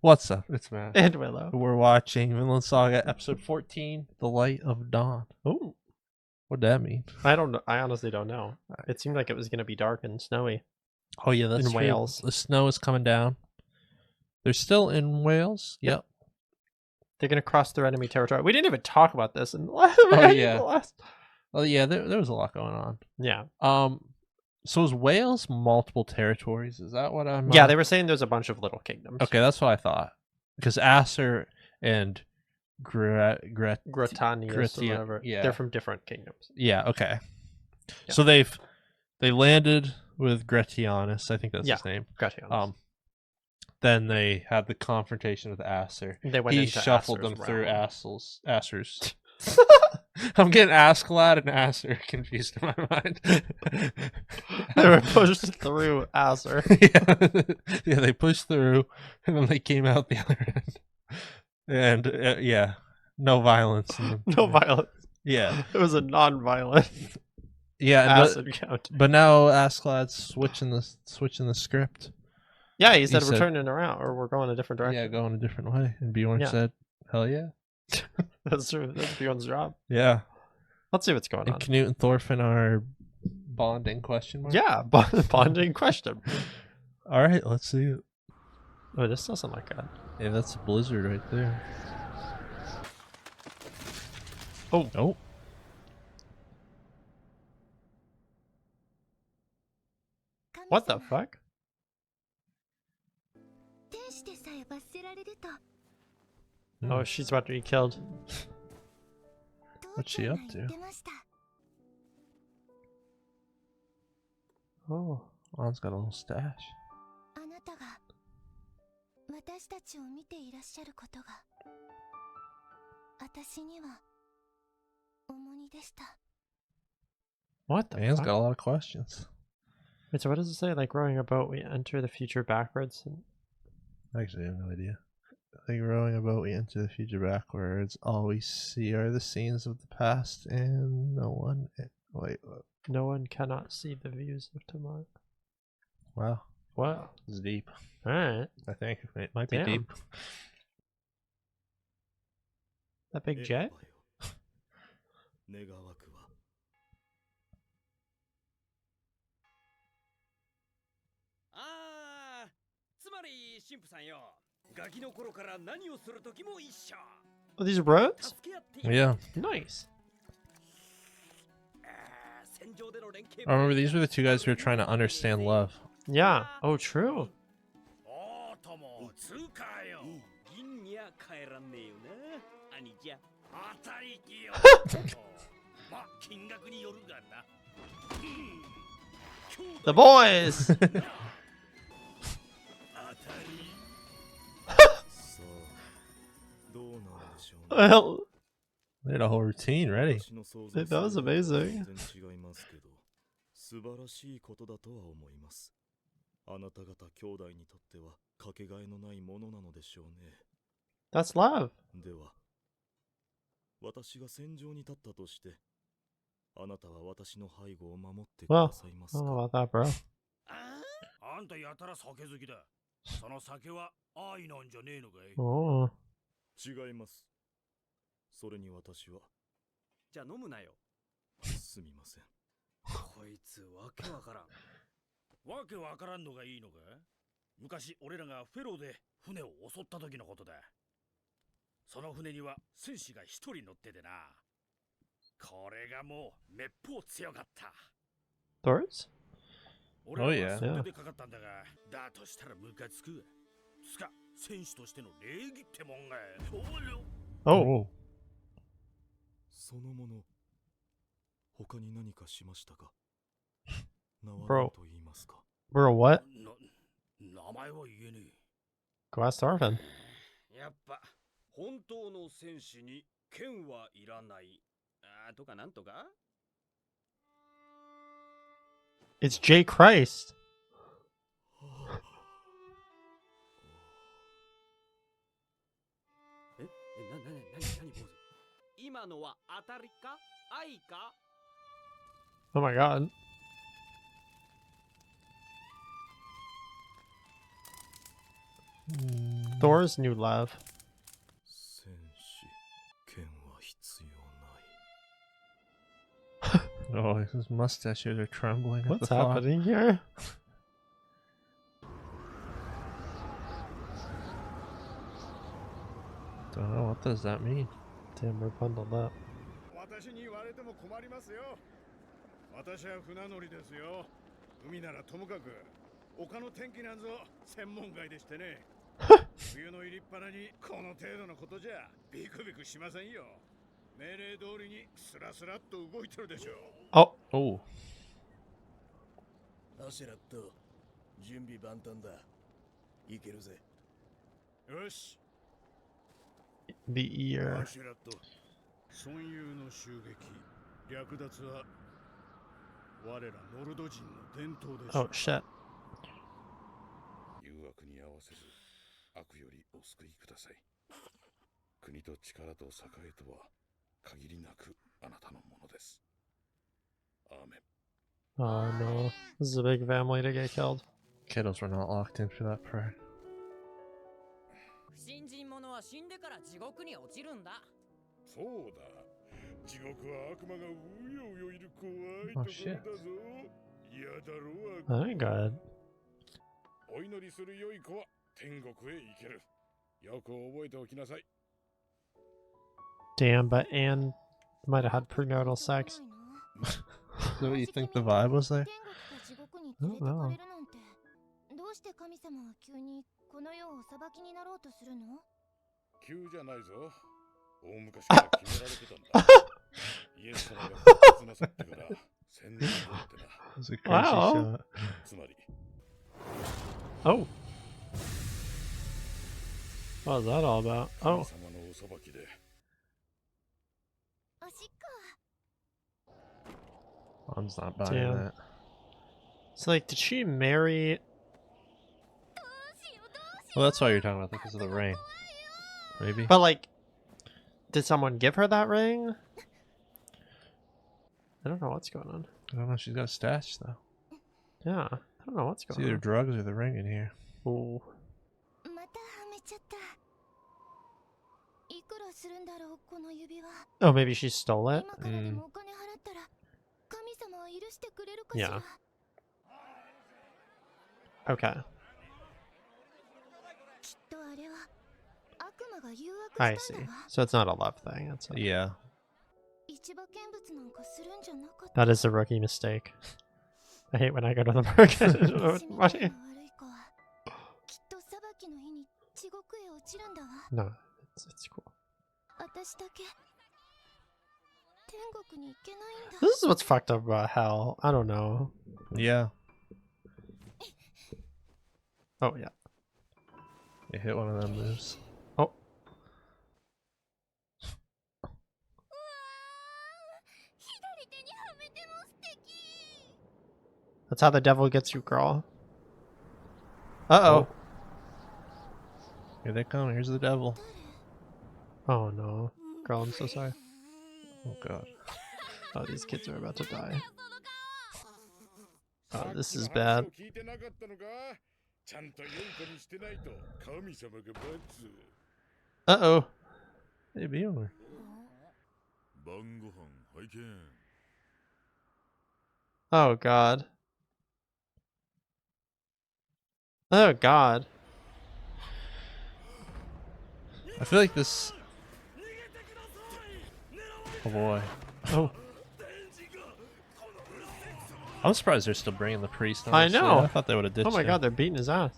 What's up? It's Matt. And Willow. We're watching Vinland Saga episode 14, The Light of Dawn. Oh, What'd that mean? I don't know. I honestly don't know. It seemed like it was going to be dark and snowy. Oh yeah, that's in true. Wales. The snow is coming down. They're still in Wales. Yep. They're going to cross their enemy territory. We didn't even talk about this in the last. Oh yeah, there was a lot going on. Yeah. So is Wales multiple territories? Is that what I'm? Yeah, they were saying there's a bunch of little kingdoms. Okay, that's what I thought. Because Acer and Gretanius or whatever. Yeah. They're from different kingdoms. Yeah. Okay. Yeah. So they landed with Gretianus. I think that's his name. Gretianus. Then they had the confrontation with Acer. They went He into shuffled Acer's them through realm. Acer's. I'm getting Askeladd and Acer confused in my mind. They were pushed through Acer. Yeah, they pushed through, and then they came out the other end. And no violence. No violence. Yeah, It was a non-violent acid count. But now Askeladd's switching the script. Yeah, he said we're turning around, or we're going a different direction. Yeah, going a different way. And Bjorn said, "Hell yeah." That's true. That's Bjorn's job. Yeah. Let's see what's going on. Knut and Thorfinn are bonding, question mark? Yeah, bonding question. All right, let's see it. Oh, this doesn't look good. Yeah, that's a blizzard right there. Oh. What the fuck? Oh, she's about to be killed. What's she up to? Oh, An's got a little stash. What the An's fuck? got a lot of questions. Wait, so what does it say? Like rowing a boat, we enter the future backwards? Actually, I have no idea. Like rowing a boat, we enter the future backwards. All we see are the scenes of the past, and no one. Wait, what? No one cannot see the views of tomorrow. Wow. Wow. It's deep. Alright. I think it might be Damn. deep. That big jet? Oh, these roads? Yeah. Nice. I remember these were the two guys who were trying to understand love. Yeah. Oh, true. The boys! Well, They had a whole routine ready. that was amazing. That's love. Well, I don't know about that, bro. あんたやたら酒好きだ。その酒は愛なんじゃねえのかい？ Oh. 違います。それに私は。じゃあ飲むなよ。すみません。こいつわけわからん。わけわからんのがいいのか？昔俺らがフェローで船を襲った時のことだ。その船には戦士が一人乗っててな。これがもうめっぽう強かった。Thors? Oh yeah. それでかかったんだが、だとしたらムカつく。つか戦士としての礼儀ってもんが。Oh. そのもの他に何かしましたか？名は Bro. と言いますか？ Bro, what? 名前は言えね Go ask Thorfinn. え。やっぱ本当の戦士に剣はいらない。とかなんとか。It's J. Christ. 何ポーズ？今のは当たりか愛か？ Oh my god. Thor's new love. 戦士剣は必要ない。 Oh, his mustaches are trembling at the What's thought. happening here? Don't know, what does that mean? Damn, we're bundled up. 私に言われても困りますよ。私は船乗りですよ。海ならともかく丘の天気なんぞ専門外でしてね。冬の入りっぱなにこの程度のことじゃビクビクしませんよ。命令通りにスラスラっと動いてるでしょう。 Oh, Oh, アシェラット、準備万端だ。いけるぜ。よし。 the ear. アシュラット、孫友の襲撃、略奪は我らノルド人の伝統でしょ Oh, shit. 誘惑に合わせず悪よりお救いください。国と力と栄えとは限りなくあなたのものです。アーメン。 Oh no. This is a big family to get killed. kiddos were not locked in for that prayer. 不信心者は死んでから地獄に落ちるんだ。そうだ。地獄は悪魔がうようよいる怖い Oh, ところ shit. だぞ。嫌だろう。 I ain't good. お祈りする良い子は天国へ行ける。よく覚えておきなさい。 Damn, but Anne might have had premarital sex. Is that what you think the vibe was there? うんうんどうして神様は急にこの世をお裁きになろうとするの？急じゃないぞ。大昔から決められてたんだ。イエス様が復活なさってから1000年後ってな。 It was a crazy Wow. shot. つまり Oh. What was that all about? 神 Oh. 様のお裁きで おしっこ。 I'm just not buying Damn. that. So, like, did she marry? Well, that's why you're talking about that, because of the ring. Maybe. But, like, did someone give her that ring? I don't know what's going on. I don't know. She's got a stash though. Yeah, I don't know what's It's going either on. drugs or the ring in here. Ooh. またはめちゃった。いくらするんだろうこの指輪。 Oh, maybe she stole it? 今からでもお金払ったら神様は許してくれるかしら。 Yeah. Okay. きっとあれは悪魔が誘 I 惑した see. んだわ。 So it's not a love thing. It's a... Yeah. 一馬見物なんかするんじゃなかった。 That is a rookie mistake. I hate when I go to the market. 私みたいな Money. 悪い子はきっと裁きの日に地獄へ落ちるんだわ。 No, it's cool. 私だけ天国に行けないんだ。 This is what's fucked up about hell. I don't know. Yeah. Oh, yeah. You hit one of them moves. Oh. That's how the devil gets you, girl. Uh-oh. Here they come. Here's the devil. Oh, no. Girl, I'm so sorry. Oh god. Oh, these kids are about to die. Oh, this is bad. 聞いてなかったのか。ちゃんと良い子にしてないと神様が罰。 Uh-oh. Hey, Bjorn. 晩ご飯拝見。 Oh, God. Oh, God. I feel like this. Oh boy. Oh. I'm surprised they're still bringing the priest. I honestly. know. I thought they would have ditched Oh, my him. God, they're beating his ass.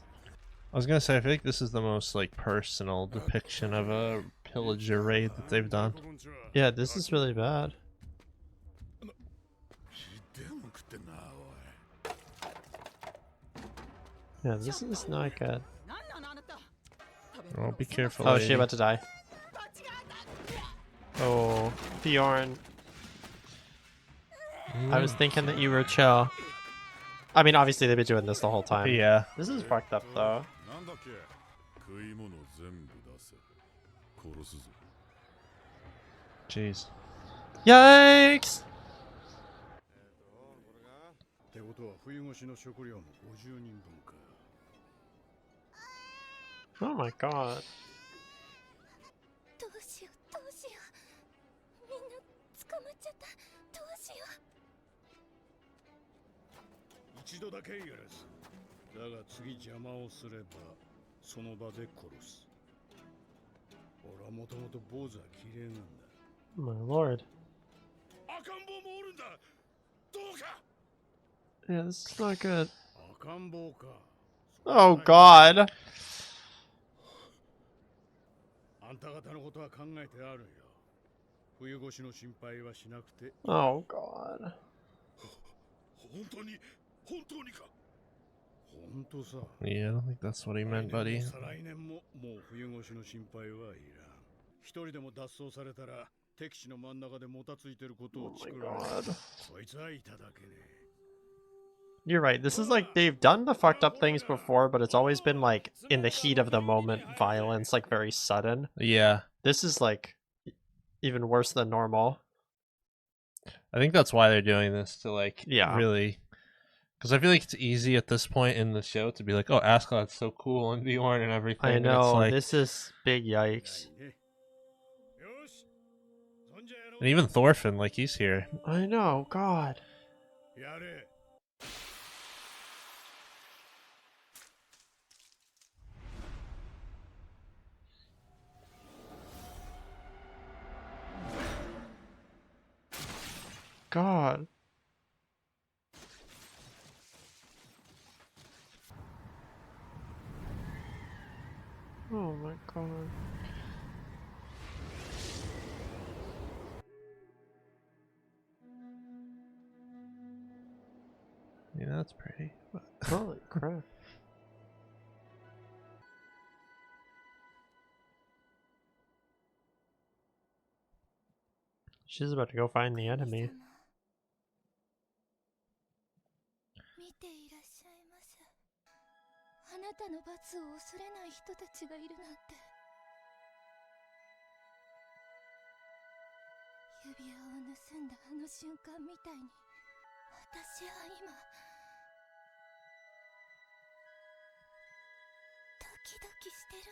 I was gonna say, I feel like this is the most like personal depiction of a pillager raid that they've done. Yeah, this is really bad. ひでも食ってんなおい。 Yeah, this is not good. なんなのあなた。 Oh, be careful. Oh, is lady. she about to die? Oh, Bjorn. I was thinking that you were chill. I mean, obviously they've been doing this the whole time. Yeah. This is fucked up, though. なんだっけ。食い物全部出せ。殺すぞ。 Jeez. Yikes! ってことは冬越しの食料も50人分か。Oh my god. どうしようどうしよう。みんな捕まっちゃった。どうしよう。一度だけ許す。だが次邪魔をすればその場で殺す。俺はもともと坊主は綺麗なんだ。 My lord. 赤ん坊もおるんだ。どうか。 Yeah, this is not good. 赤ん坊か。 Oh god. あんた方のことは考えてあるよ。冬越しの心配はしなくて。 Oh god. 本当にか。本当さ。 Yeah, I don't think that's what he meant, buddy. 再来年ももう冬越しの心配はいらん。一人でも脱走されたら敵地の真ん中でもたついてることを Oh my 作られる。 god. そいつはいただけね。 You're right. This is like they've done the fucked up things before, but it's always been like in the heat of the moment violence, like very sudden. Yeah. This is like even worse than normal. I think that's why they're doing this, to like Yeah. really, because I feel like it's easy at this point in the show to be like, oh, Askeladd's so cool and Bjorn and everything. I and know, it's like, this is big yikes. よし。そんじゃやろう。 and even Thorfinn, like he's here. I know, god. やれ。 God. Oh my god. Yeah, that's pretty. But Holy crap. She's about to go find the enemy. 見ていらっしゃいませ。あなたの罰を恐れない人たちがいるなんて。指輪を盗んだあの瞬間みたいに、私は今ドキドキしてる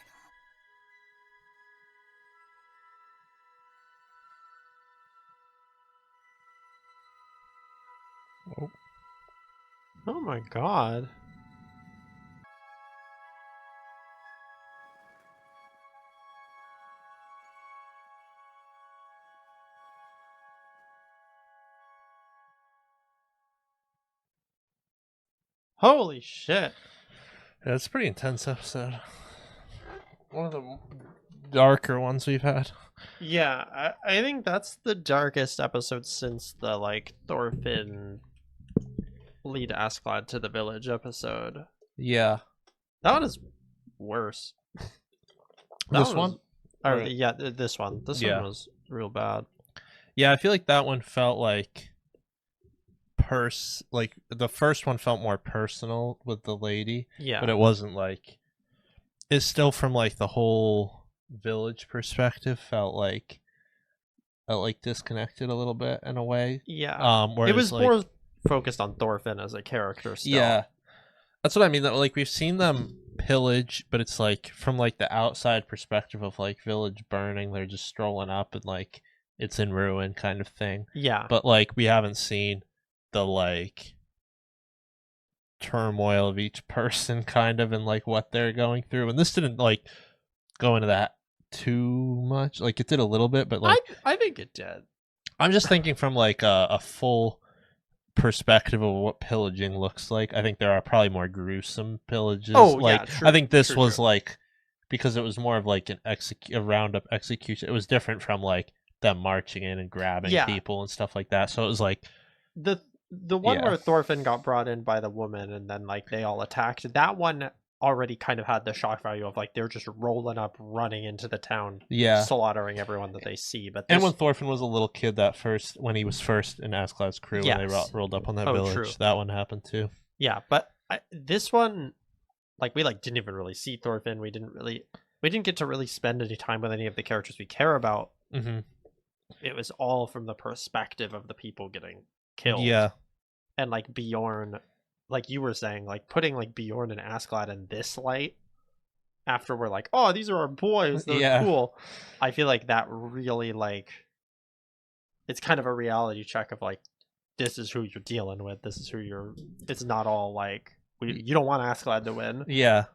の。 Oh my god. Holy shit. yeah, it's a pretty intense episode. One of the darker ones we've had. Yeah, I think that's the darkest episode since the like Thorfinn lead Askeladd to the village episode. Yeah. That one is worse. This one? Or, Or- yeah, this one. This Yeah. one was real bad. Yeah, I feel like that one felt like like the first one felt more personal with the lady, Yeah. but it wasn't like, it's still from like the whole village perspective felt like disconnected a little bit in a way. Yeah. Whereas, It was like, more focused on Thorfinn as a character still. yeah, that's what I mean. That like we've seen them pillage, but it's like from like the outside perspective of like village burning. They're just strolling up and like it's in ruin kind of thing. Yeah. But like we haven't seen the like turmoil of each person kind of and like what they're going through. And this didn't like go into that too much. Like it did a little bit, but like I think it did. I'm just thinking from like a full perspective of what pillaging looks like. I think there are probably more gruesome pillages. Oh, like yeah, true, I think this true, was true. like, because it was more of like a roundup execution. It was different from like them marching in and grabbing Yeah. people and stuff like that. So it was like, The one Yeah. where Thorfinn got brought in by the woman and then like they all attacked, that one already kind of had the shock value of like they're just rolling up, running into the town, yeah. slaughtering everyone that they see. But And this, when Thorfinn was a little kid, when he was first in Askeladd's crew, when they Yes. rolled up on that Oh, village, true. that one happened too. yeah, but this one, like we like didn't even really see Thorfinn. We didn't get to really spend any time with any of the characters we care about. Mm-hmm. It was all from the perspective of the people getting killed. Yeah, And like Bjorn, like you were saying, like putting like Bjorn and Askeladd in this light after we're like, oh, these are our boys, they're Yeah. cool. I feel like that really like it's kind of a reality check of like, this is who you're dealing with. This is who you're. It's not all like you don't want Askeladd to win. Yeah.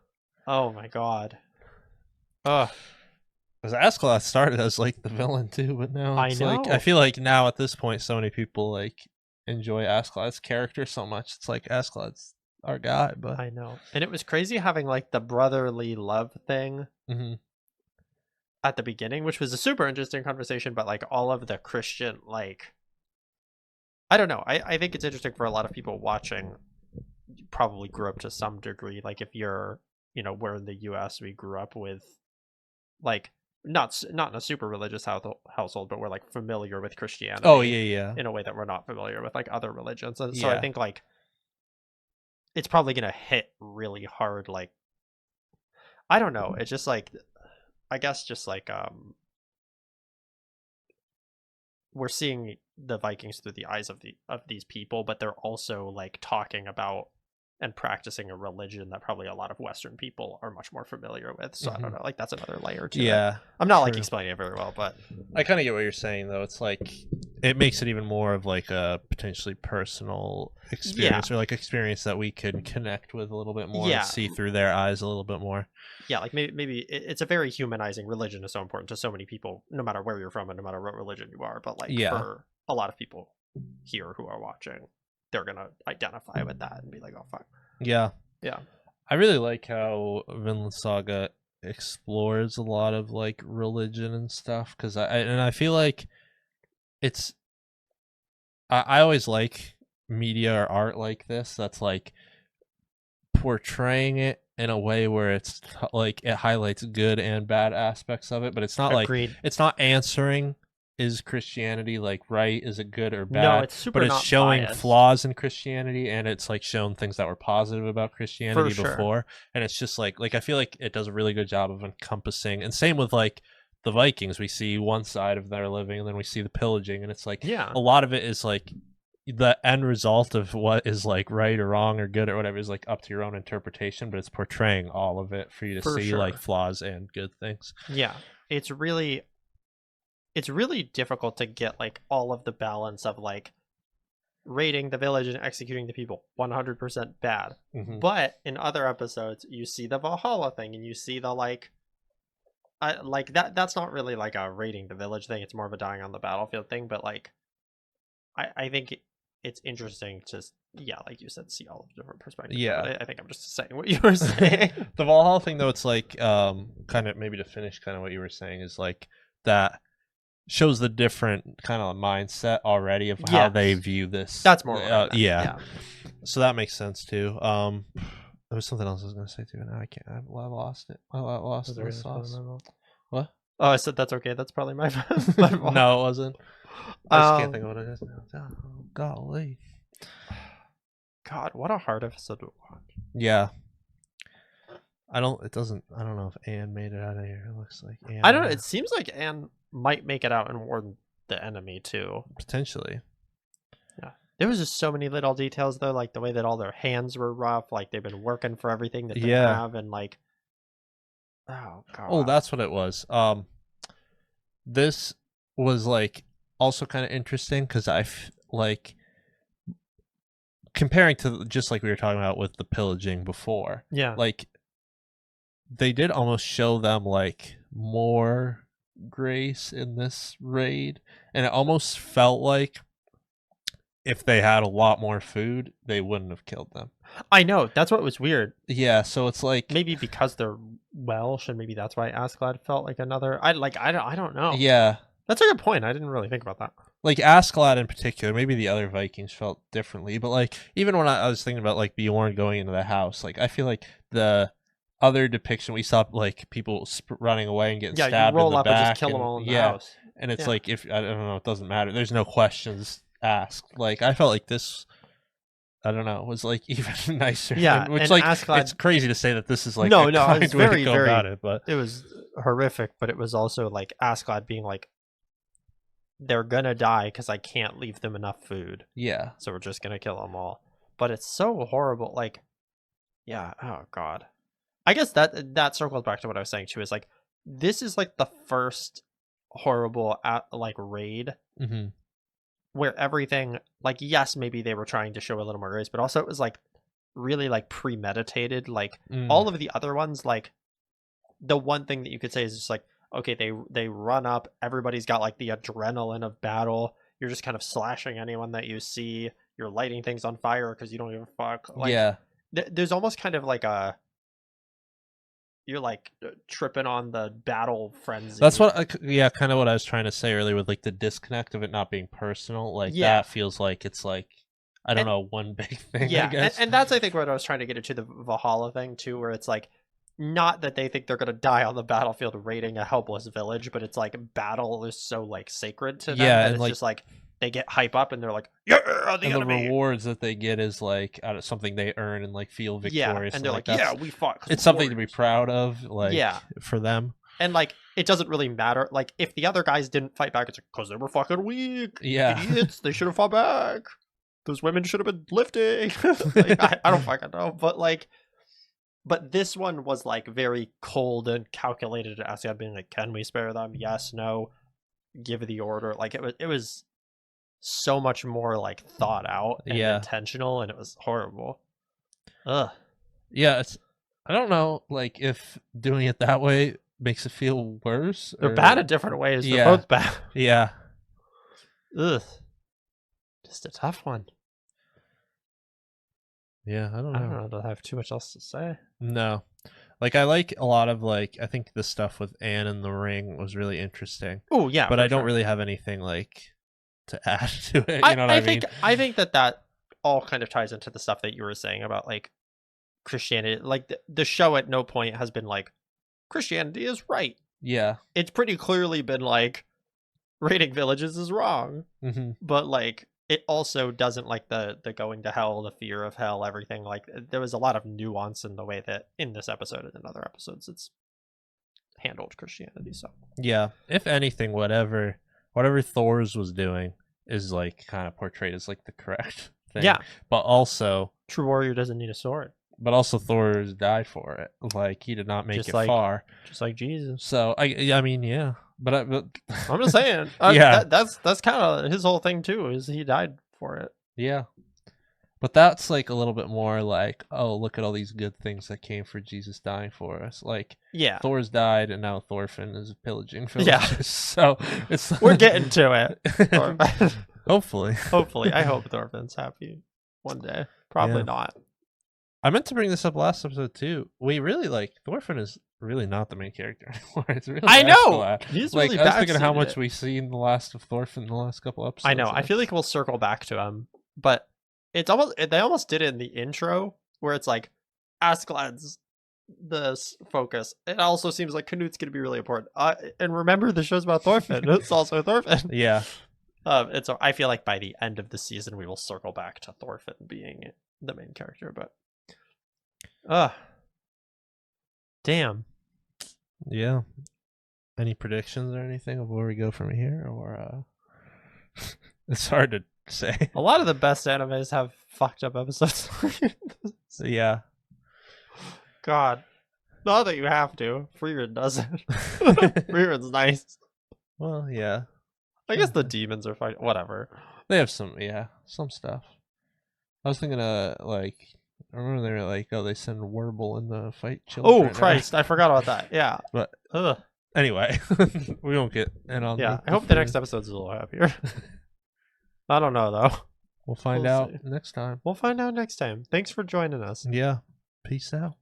Oh my god. Ugh. Because Askeladd started as like the villain too, but now I it's like I know. feel like now at this point, so many people like enjoy Askeladd's character so much. It's like Askeladd's our guy, but I know. And it was crazy having like the brotherly love thing Mhm. at the beginning, which was a super interesting conversation, but like all of the Christian like I don't know. I think it's interesting for a lot of people watching. You probably grew up to some degree. Like if you're, we're in the U.S., we grew up with, like, not in a super religious household, but we're like familiar with Christianity. Oh yeah. In a way that we're not familiar with like other religions, and so I Yeah. think like it's probably gonna hit really hard. Like I don't know. It's just like I guess just like we're seeing the Vikings through the eyes of these people, but they're also like talking about and practicing a religion that probably a lot of Western people are much more familiar with. So I don't know, like that's another layer to it. Yeah. I'm not like true. explaining it very well, but I kind of get what you're saying though. It's like it makes it even more of like a potentially personal experience or like experience that we could connect with a little bit more Yeah. and see through their eyes a little bit more. yeah, like maybe it's a very humanizing. Religion is so important to so many people, no matter where you're from and no matter what religion you are. But like Yeah. for a lot of people here who are watching, they're gonna identify with that and be like, oh fuck. Yeah. Yeah. I really like how Vinland Saga explores a lot of like religion and stuff because I feel like it's I always like media or art like this that's like portraying it in a way where it's like it highlights good and bad aspects of it, but it's not Agreed. like it's not answering is Christianity like right, is it good or bad, No, it's super but it's not showing biased. flaws in Christianity and it's like shown things that were positive about Christianity sure. before, and it's just like I feel like it does a really good job of encompassing, and same with like the Vikings, we see one side of their living and then we see the pillaging, and it's like Yeah. a lot of it is like the end result of what is like right or wrong or good or whatever is like up to your own interpretation, but it's portraying all of it for you to For see sure. like flaws and good things. Yeah. It's really difficult to get like all of the balance of like raiding the village and executing the people 100% bad. Mhm. But in other episodes, you see the Valhalla thing and you see the like that's not really like a raiding the village thing. It's more of a dying on the battlefield thing. But like, I think it's interesting to, like you said, see all of the different perspectives. Yeah. But I think I'm just saying what you were saying. The Valhalla thing though, it's like kind of maybe to finish kind of what you were saying is like that shows the different kind of mindset already of how they Yes. view this. That's more what I meant. yeah. So that makes sense too. There was something else I was gonna say too, and now I can't. I lost it. I lost Was the there anything sauce. my fault? What? Oh, I said that's okay. That's probably my fault. No, it wasn't. I just can't think of what it is now. Oh, golly. God, what a hard episode to watch. Yeah. I don't know if Anne made it out of here. It looks like Anne. I don't know. It seems like Anne might make it out and warn the enemy too. Potentially. There was just so many little details though, like the way that all their hands were rough, like they've been working for everything that they Yeah. have, and like, oh god. Oh, that's what it was. This was like also kind of interesting because like comparing to just like we were talking about with the pillaging before. yeah. Like they did almost show them like more grace in this raid, and it almost felt like if they had a lot more food, they wouldn't have killed them. I know, that's what was weird. Yeah, so it's like Maybe because they're Welsh, and maybe that's why Askeladd felt like another. I don't know. yeah, That's a good point. I didn't really think about that. like Askeladd in particular, maybe the other Vikings felt differently, but like even when I was thinking about like Bjorn going into the house, like I feel like the other depiction we saw like people running away and getting Yeah, stabbed you roll in the up back, and just kill them all in the house. and it's Yeah. like if I don't know, it doesn't matter. There's no questions asked. Like I felt like this. I don't know. Was like even nicer. Yeah, which and like Askeladd- it's crazy to say that this is like No, a no, kind it's way very, to go very- about it, but It was horrific, but it was also like Askeladd being like, they're gonna die because I can't leave them enough food, yeah, so we're just gonna kill them all. But it's so horrible. Like, yeah. Oh god. I guess that circles back to what I was saying too. Is like this is like the first horrible like raid Mm-hmm. where everything, like, yes, maybe they were trying to show a little more grace, but also it was like really like premeditated. Like all of the other ones, like the one thing that you could say is just like, okay, they run up, everybody's got like the adrenaline of battle. You're just kind of slashing anyone that you see. You're lighting things on fire because you don't give a fuck. Like, yeah. There's almost kind of like you're like tripping on the battle frenzy. That's what, kind of what I was trying to say earlier with like the disconnect of it not being personal. Like that feels like it's like, I don't know, one big thing. Yeah, I guess. and that's I think what I was trying to get into the Valhalla thing too, where it's like not that they think they're gonna die on the battlefield raiding a helpless village, but it's like battle is so like sacred to them that and it's like, just like they get hype up and they're like, yeah, the and enemy. the rewards that they get is like out of something they earn and like feel victorious. And they're like, that's, we fought. It's something to be proud of, like for them. And like it doesn't really matter. Like if the other guys didn't fight back, it's like because they were fucking weak. Yeah, idiots. They should have fought back. Those women should have been lifting. Like, I don't fucking know, but like, but this one was like very cold and calculated. Askeladd being like, "Can we spare them? Yes, no, give the order." Like it was so much more like thought out and intentional, and it was horrible. Ugh. Yeah, I don't know, like if doing it that way makes it feel worse. They're bad in different ways. They're both bad. Yeah. Ugh. Just a tough one. Yeah, I don't know. I don't know. I have too much else to say. No. Like I like a lot of like I think the stuff with Anne and the ring was really interesting. Oh yeah. But I don't really have anything like to add to it. You know what I mean? I think that all kind of ties into the stuff that you were saying about like Christianity. Like the show at no point has been like Christianity is right. Yeah. It's pretty clearly been like raiding villages is wrong. Mm-hmm. But like it also doesn't like the going to hell, the fear of hell, everything. Like there was a lot of nuance in the way that in this episode and in other episodes it's handled Christianity. So yeah, if anything, whatever Thor's was doing is like kind of portrayed as like the correct thing. Yeah, but also true warrior doesn't need a sword. But also Thor's died for it. Like he did not make just it like, far. Just like Jesus. So I mean, yeah. But I'm just saying. That's kind of his whole thing too. Is he died for it? Yeah. But that's like a little bit more like, oh, look at all these good things that came for Jesus dying for us. Like, Thor's died, and now Thorfinn is pillaging villages. Yeah. So it's we're getting to it. Hopefully, I hope Thorfinn's happy one day. Probably not. I meant to bring this up last episode too. We really like Thorfinn is really not the main character anymore. It's really I know. Askeladd. He's like really I was thinking how much we've seen the last of Thorfinn in the last couple episodes. I know. I feel like we'll circle back to him, but it's they almost did it in the intro where it's like Askeladd's the focus. It also seems like Knut's going to be really important. And remember, the show's about Thorfinn. It's also Thorfinn. Yeah. I feel like by the end of the season we will circle back to Thorfinn being the main character, but damn. Yeah. Any predictions or anything of where we go from here, or it's hard to say. A lot of the best animes have fucked up episodes. So, yeah. God. Not that you have to. Frieren doesn't. Frieren's nice. Well, yeah. I guess the demons are fine. Whatever. They have some stuff. I was thinking like I remember they were like, oh, they send Warble in to fight children. Oh, Christ. I forgot about that. Yeah. But anyway, we won't get in on I hope the next episode's a little happier. I don't know, though. We'll find out next time. We'll find out next time. Thanks for joining us. Yeah. Peace out.